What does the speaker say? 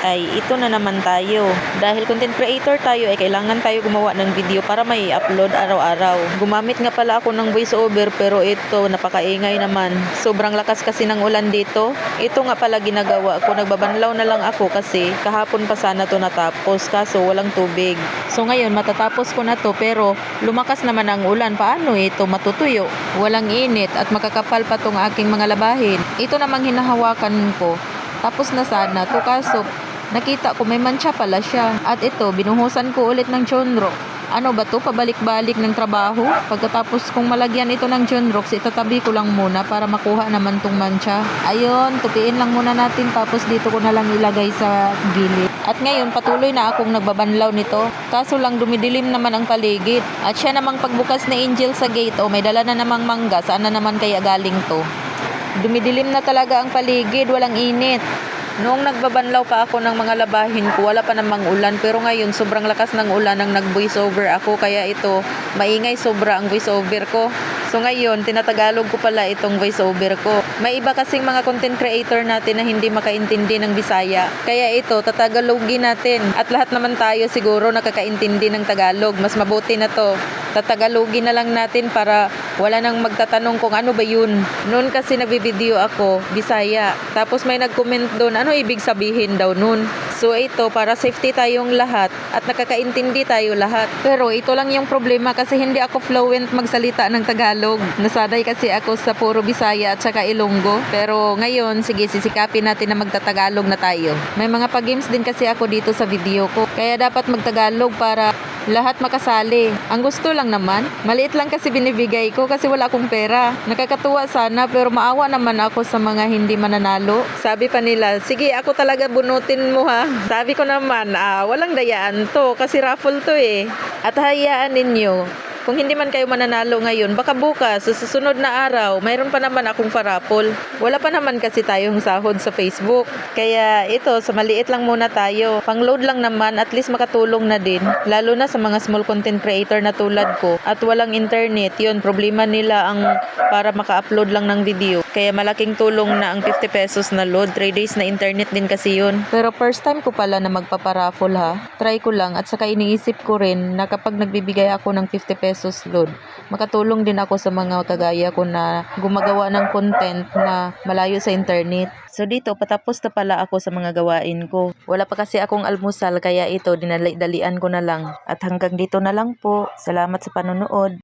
ay ito na naman tayo. Dahil content creator tayo ay kailangan tayo gumawa ng video para may upload araw-araw. Gumamit nga pala ako ng voiceover pero ito napakaingay naman. Sobrang lakas kasi ng ulan dito. Ito nga pala ginagawa ko, nagbabanlaw na lang ako kasi kahapon pa sana to natapos kaso walang tubig. So ngayon matatapos ko na to pero lumakas naman ang ulan. Paano ito matutuyo? Walang init at makakapal pa tong aking mga labahin. Ito namang hinahawakan ko. Tapos na sana to kaso nakita ko may mancha pala siya. At ito, binuhusan ko ulit ng Jonrox. Ano ba to? Pabalik-balik ng trabaho? Pagkatapos kong malagyan ito ng Jonrox, itatabi ko lang muna para makuha naman tong mancha. Ayun, tupiin lang muna natin tapos dito ko na lang ilagay sa gilid. At ngayon, patuloy na akong nagbabanlaw nito. Kaso lang dumidilim naman ang paligid. At siya namang pagbukas ni Angel sa gate, may dala na namang mangga. Saan na naman kaya galing to? Dumidilim na talaga ang paligid, walang init. Noong nagbabanlaw pa ako ng mga labahin ko, wala pa namang ulan. Pero ngayon, sobrang lakas ng ulan nang nag-voiceover ako. Kaya ito, maingay sobra ang voiceover ko. So ngayon, tinatagalog ko pala itong voiceover ko. May iba kasing mga content creator natin na hindi makaintindi ng Bisaya. Kaya ito, tatagalogin natin. At lahat naman tayo siguro nakakaintindi ng Tagalog. Mas mabuti na to. Tatagalogin na lang natin para wala nang magtatanong kung ano ba yun. Noon kasi nagbibideo ako, Bisaya. Tapos may nag-comment doon, ano ibig sabihin daw nun? So ito, para safety tayong lahat at nakakaintindi tayo lahat. Pero ito lang yung problema kasi hindi ako fluent magsalita ng Tagalog. Nasanay kasi ako sa puro Bisaya at saka Ilonggo. Pero ngayon, sige, sisikapin natin na magtatagalog na tayo. May mga pag-games din kasi ako dito sa video ko. Kaya dapat magtagalog para lahat makasali. Ang gusto lang naman, maliit lang kasi binibigay ko kasi wala akong pera. Nakakatuwa sana pero maawa naman ako sa mga hindi mananalo. Sabi pa nila, sige ako talaga bunutin mo ha. Sabi ko naman, walang dayaan to kasi raffle to eh. At hayaan ninyo. Kung hindi man kayo mananalo ngayon, baka bukas, sa susunod na araw, mayroon pa naman akong parapol. Wala pa naman kasi tayong sahod sa Facebook. Kaya ito, sa maliit lang muna tayo. Pang-load lang naman, at least makatulong na din. Lalo na sa mga small content creator na tulad ko. At walang internet, yun, problema nila ang para maka-upload lang ng video. Kaya malaking tulong na ang 50 pesos na load. 3 days na internet din kasi yun. Pero first time ko pala na magpaparaffle ha. Try ko lang at saka iniisip ko rin na kapag nagbibigay ako ng 50 pesos load, makatulong din ako sa mga kagaya ko na gumagawa ng content na malayo sa internet. So dito, patapos na pala ako sa mga gawain ko. Wala pa kasi akong almusal kaya ito, dinali-dalian ko na lang. At hanggang dito na lang po. Salamat sa panonood.